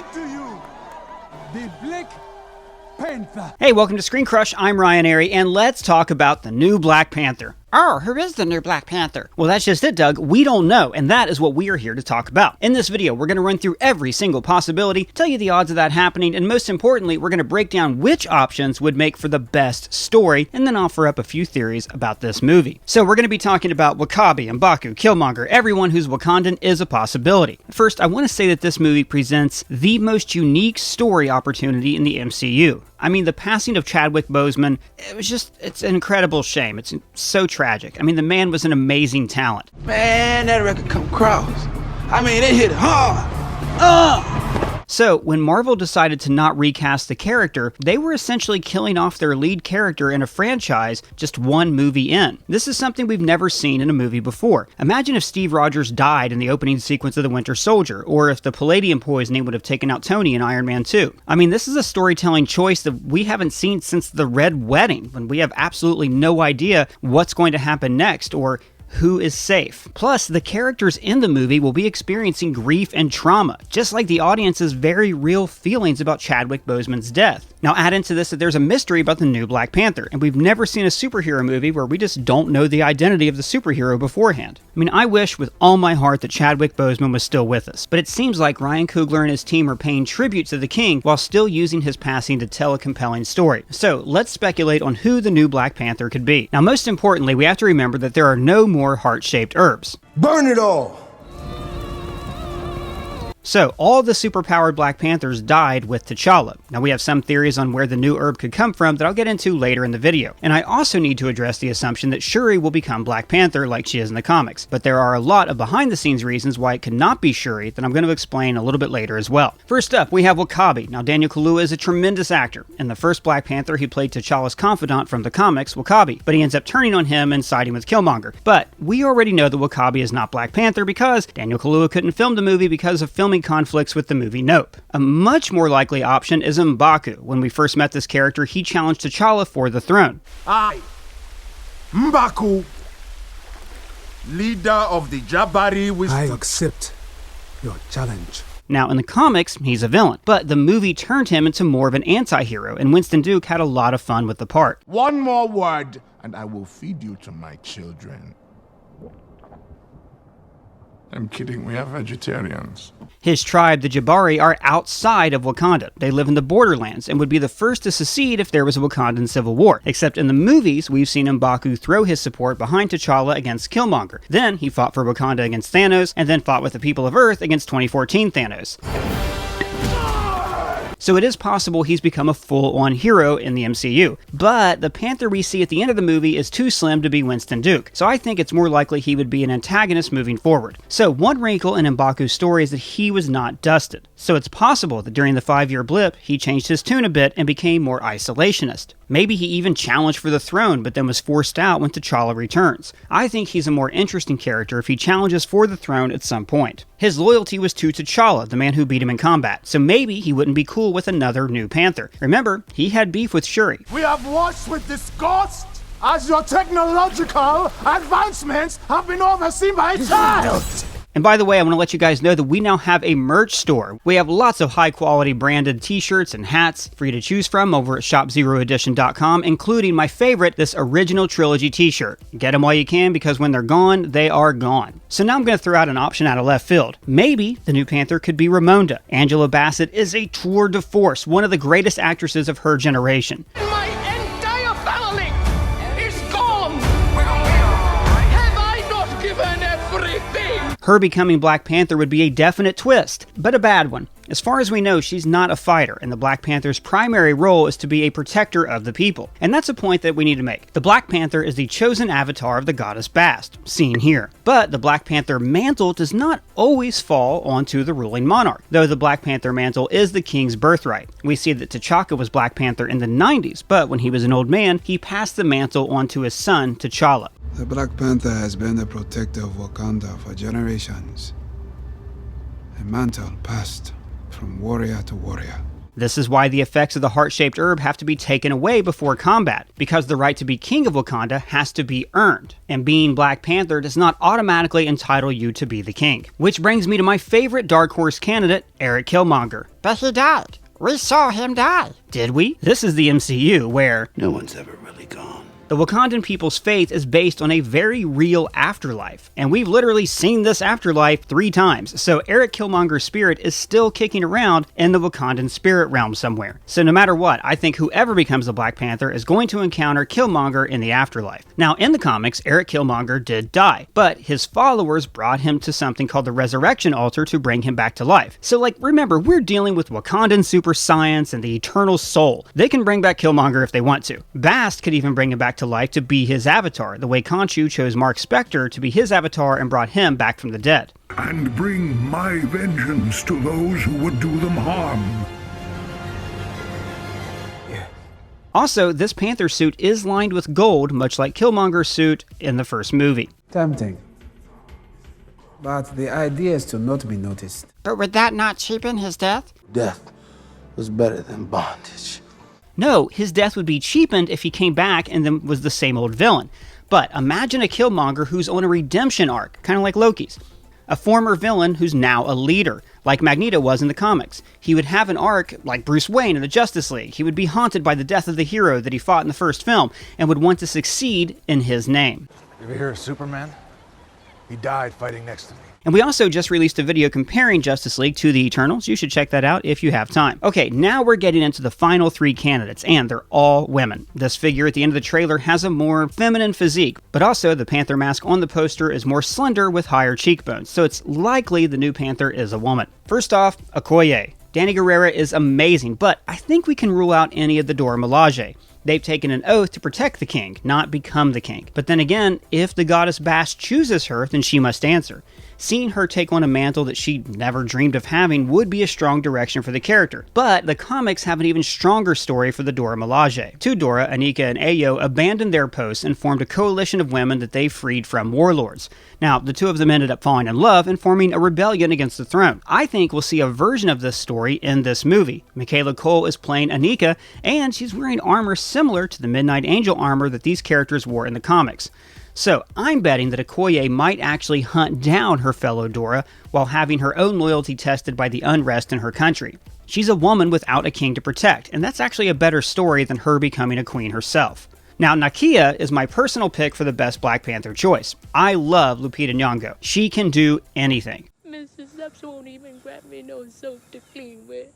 present to you the Black Panther. Hey, welcome to ScreenCrush. I'm Ryan Airy, and let's talk about the new Black Panther. Oh, who is the new Black Panther? Well, that's just it, Doug. We don't know, and that is what we are here to talk about. In this video, we're going to run through every single possibility, tell you the odds of that happening, and most importantly, we're going to break down which options would make for the best story, and then offer up a few theories about this movie. So we're going to be talking about Wakabi, MBaku, Killmonger, everyone who's Wakandan is a possibility. First, I want to say that this movie presents the most unique story opportunity in the MCU. I mean, the passing of Chadwick Boseman, it's an incredible shame. It's so tragic. I mean, the man was an amazing talent. Man, that record come across. I mean, it hit hard. So, when Marvel decided to not recast the character, they were essentially killing off their lead character in a franchise just one movie in. This is something we've never seen in a movie before. Imagine if Steve Rogers died in the opening sequence of The Winter Soldier, or if the Palladium poisoning would have taken out Tony in Iron Man 2. I mean, this is a storytelling choice that we haven't seen since The Red Wedding, when we have absolutely no idea what's going to happen next, or who is safe. Plus, the characters in the movie will be experiencing grief and trauma, just like the audience's very real feelings about Chadwick Boseman's death. Now add into this that there's a mystery about the new Black Panther, and we've never seen a superhero movie where we just don't know the identity of the superhero beforehand. I mean, I wish with all my heart that Chadwick Boseman was still with us, but it seems like Ryan Coogler and his team are paying tribute to the king while still using his passing to tell a compelling story. So let's speculate on who the new Black Panther could be. Now most importantly, we have to remember that there are no more heart-shaped herbs. Burn it all! So, all the superpowered Black Panthers died with T'Challa. Now, we have some theories on where the new herb could come from that I'll get into later in the video. And I also need to address the assumption that Shuri will become Black Panther like she is in the comics. But there are a lot of behind-the-scenes reasons why it could not be Shuri that I'm going to explain a little bit later as well. First up, we have Wakabi. Now, Daniel Kaluuya is a tremendous actor. In the first Black Panther, he played T'Challa's confidant from the comics, Wakabi, but he ends up turning on him and siding with Killmonger. But we already know that Wakabi is not Black Panther because Daniel Kaluuya couldn't film the movie because of filming conflicts with the movie Nope. A much more likely option is MBaku. When we first met this character, he challenged T'Challa for the throne. I, MBaku, leader of the Jabari wisdom. I accept your challenge. Now, in the comics, he's a villain, but the movie turned him into more of an anti-hero, and Winston Duke had a lot of fun with the part. One more word, and I will feed you to my children. I'm kidding, we have vegetarians. His tribe, the Jabari, are outside of Wakanda. They live in the borderlands and would be the first to secede if there was a Wakandan civil war. Except in the movies, we've seen MBaku throw his support behind T'Challa against Killmonger. Then he fought for Wakanda against Thanos, and then fought with the people of Earth against 2014 Thanos. So it is possible he's become a full-on hero in the MCU. But the Panther we see at the end of the movie is too slim to be Winston Duke, so I think it's more likely he would be an antagonist moving forward. So one wrinkle in MBaku's story is that he was not dusted. So it's possible that during the 5-year blip, he changed his tune a bit and became more isolationist. Maybe he even challenged for the throne, but then was forced out when T'Challa returns. I think he's a more interesting character if he challenges for the throne at some point. His loyalty was to T'Challa, the man who beat him in combat, so maybe he wouldn't be cool with another new Panther. Remember, he had beef with Shuri. We have watched with disgust as your technological advancements have been overseen by a child. And by the way, I want to let you guys know that we now have a merch store. We have lots of high-quality branded t-shirts and hats for you to choose from over at shopzeroedition.com, including my favorite, this original trilogy t-shirt. Get them while you can, because when they're gone, they are gone. So now I'm going to throw out an option out of left field. Maybe the new Panther could be Ramonda. Angela Bassett is a tour de force, one of the greatest actresses of her generation. My entire family is gone! Have I not given everything? Her becoming Black Panther would be a definite twist, but a bad one. As far as we know, she's not a fighter, and the Black Panther's primary role is to be a protector of the people. And that's a point that we need to make. The Black Panther is the chosen avatar of the goddess Bast, seen here. But the Black Panther mantle does not always fall onto the ruling monarch, though the Black Panther mantle is the king's birthright. We see that T'Chaka was Black Panther in the 90s, but when he was an old man, he passed the mantle on to his son, T'Challa. The Black Panther has been the protector of Wakanda for generations. A mantle passed from warrior to warrior. This is why the effects of the heart-shaped herb have to be taken away before combat, because the right to be king of Wakanda has to be earned, and being Black Panther does not automatically entitle you to be the king. Which brings me to my favorite Dark Horse candidate, Eric Killmonger. But he died. We saw him die. Did we? This is the MCU, where No one's ever really gone. the Wakandan people's faith is based on a very real afterlife, and we've literally seen this afterlife 3 times, so Eric Killmonger's spirit is still kicking around in the Wakandan spirit realm somewhere. So no matter what, I think whoever becomes the Black Panther is going to encounter Killmonger in the afterlife. Now, in the comics, Eric Killmonger did die, but his followers brought him to something called the Resurrection Altar to bring him back to life. So like, remember, we're dealing with Wakandan super science and the eternal soul. They can bring back Killmonger if they want to. Bast could even bring him back to life to be his avatar, the way Khonshu chose Mark Spector to be his avatar and brought him back from the dead. And bring my vengeance to those who would do them harm. Also, this Panther suit is lined with gold, much like Killmonger's suit in the first movie. Tempting. But the idea is to not be noticed. But would that not cheapen his death? Death was better than bondage. No, his death would be cheapened if he came back and then was the same old villain. But imagine a Killmonger who's on a redemption arc, kind of like Loki's. A former villain who's now a leader, like Magneto was in the comics. He would have an arc like Bruce Wayne in the Justice League. He would be haunted by the death of the hero that he fought in the first film and would want to succeed in his name. You ever hear of Superman? He died fighting next to me. And we also just released a video comparing Justice League to the Eternals. You should check that out if you have time. Okay, now we're getting into the final 3 candidates, and they're all women. This figure at the end of the trailer has a more feminine physique, but also the Panther mask on the poster is more slender with higher cheekbones, so it's likely the new Panther is a woman. First off, Okoye. Danny Gurira is amazing, but I think we can rule out any of the Dora Milaje. They've taken an oath to protect the king, not become the king. But then again, if the goddess Bast chooses her, then she must answer. Seeing her take on a mantle that she never dreamed of having would be a strong direction for the character. But the comics have an even stronger story for the Dora Milaje. Two Dora, Anika, and Ayo abandoned their posts and formed a coalition of women that they freed from warlords. Now, the 2 of them ended up falling in love and forming a rebellion against the throne. I think we'll see a version of this story in this movie. Michaela Cole is playing Anika, and she's wearing armor similar to the Midnight Angel armor that these characters wore in the comics. So, I'm betting that Okoye might actually hunt down her fellow Dora while having her own loyalty tested by the unrest in her country. She's a woman without a king to protect, and that's actually a better story than her becoming a queen herself. Now, Nakia is my personal pick for the best Black Panther choice. I love Lupita Nyong'o. She can do anything. Mrs. Steps won't even grab me no soap to clean with.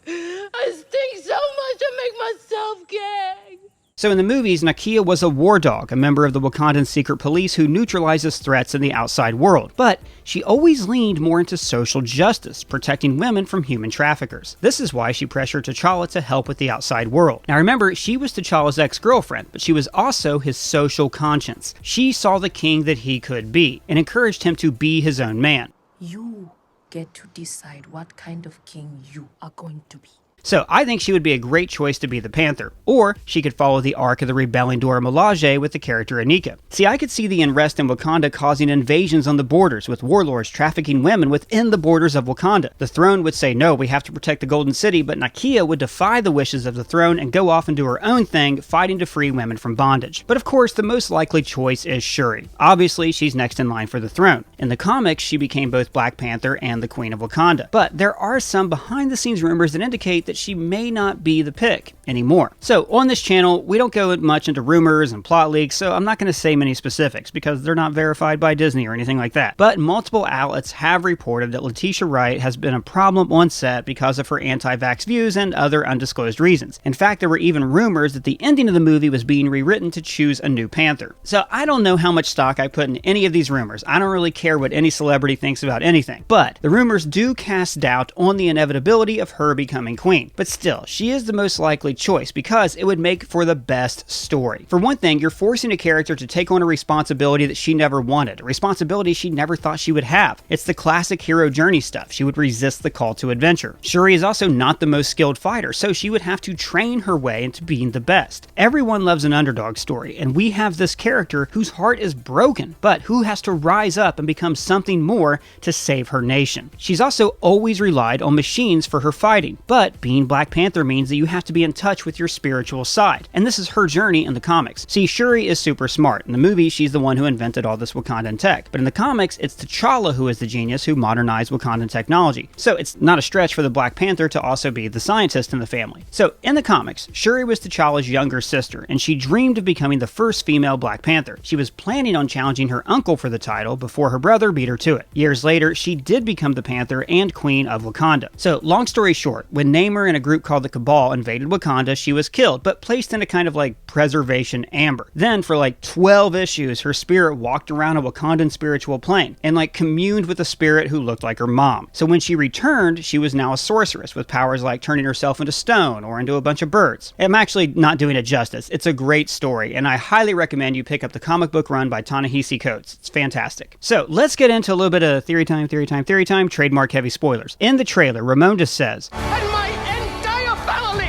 I stink so much I make myself gag. So in the movies, Nakia was a war dog, a member of the Wakandan secret police who neutralizes threats in the outside world. But she always leaned more into social justice, protecting women from human traffickers. This is why she pressured T'Challa to help with the outside world. Now remember, she was T'Challa's ex-girlfriend, but she was also his social conscience. She saw the king that he could be, and encouraged him to be his own man. You get to decide what kind of king you are going to be. So I think she would be a great choice to be the Panther, or she could follow the arc of the rebelling Dora Milaje with the character Anika. See, I could see the unrest in Wakanda causing invasions on the borders, with warlords trafficking women within the borders of Wakanda. The throne would say, no, we have to protect the Golden City, but Nakia would defy the wishes of the throne and go off and do her own thing, fighting to free women from bondage. But of course, the most likely choice is Shuri. Obviously, she's next in line for the throne. In the comics, she became both Black Panther and the Queen of Wakanda. But there are some behind-the-scenes rumors that indicate that she may not be the pick anymore. So on this channel, we don't go much into rumors and plot leaks, so I'm not going to say many specifics because they're not verified by Disney or anything like that. But multiple outlets have reported that Letitia Wright has been a problem on set because of her anti-vax views and other undisclosed reasons. In fact, there were even rumors that the ending of the movie was being rewritten to choose a new Panther. So I don't know how much stock I put in any of these rumors. I don't really care what any celebrity thinks about anything. But the rumors do cast doubt on the inevitability of her becoming queen. But still, she is the most likely choice because it would make for the best story. For one thing, you're forcing a character to take on a responsibility that she never wanted, a responsibility she never thought she would have. It's the classic hero journey stuff. She would resist the call to adventure. Shuri is also not the most skilled fighter, so she would have to train her way into being the best. Everyone loves an underdog story, and we have this character whose heart is broken, but who has to rise up and become something more to save her nation. She's also always relied on machines for her fighting, but being Black Panther means that you have to be in touch with your spiritual side, and this is her journey in the comics. See, Shuri is super smart. In the movie, she's the one who invented all this Wakandan tech, but in the comics, it's T'Challa who is the genius who modernized Wakandan technology. So it's not a stretch for the Black Panther to also be the scientist in the family. So in the comics, Shuri was T'Challa's younger sister, and she dreamed of becoming the first female Black Panther. She was planning on challenging her uncle for the title before her brother beat her to it. Years later, she did become the Panther and Queen of Wakanda. So long story short, when Namor and a group called the Cabal invaded Wakanda, she was killed, but placed in a kind of like preservation amber. Then for like 12 issues, her spirit walked around a Wakandan spiritual plane and like communed with a spirit who looked like her mom. So when she returned, she was now a sorceress with powers like turning herself into stone or into a bunch of birds. I'm actually not doing it justice. It's a great story, and I highly recommend you pick up the comic book run by Ta-Nehisi Coates. It's fantastic. So let's get into a little bit of theory time, trademark heavy spoilers. In the trailer, Ramonda says, And my entire family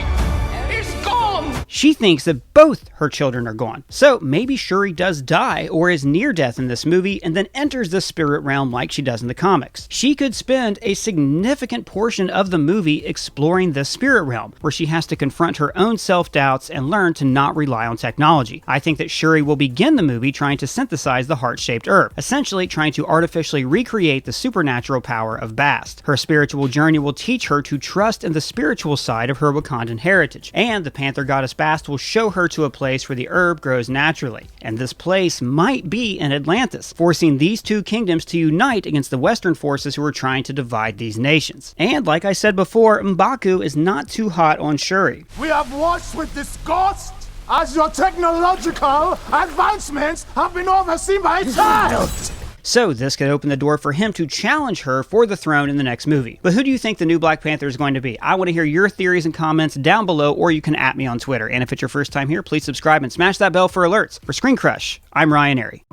is gone! she thinks that both her children are gone. So maybe Shuri does die or is near death in this movie and then enters the spirit realm like she does in the comics. She could spend a significant portion of the movie exploring the spirit realm, where she has to confront her own self-doubts and learn to not rely on technology. I think that Shuri will begin the movie trying to synthesize the heart-shaped herb, essentially trying to artificially recreate the supernatural power of Bast. Her spiritual journey will teach her to trust in the spiritual side of her Wakandan heritage, and the Panther goddess Bast will show her to a place where the herb grows naturally, and this place might be in Atlantis, forcing these two kingdoms to unite against the Western forces who are trying to divide these nations. And like I said before, MBaku is not too hot on Shuri. We have watched with disgust as your technological advancements have been overseen by a child. So this could open the door for him to challenge her for the throne in the next movie. But who do you think the new Black Panther is going to be? I want to hear your theories and comments down below, or you can @ me on Twitter. And if it's your first time here, please subscribe and smash that bell for alerts. For ScreenCrush, I'm Ryan Airy.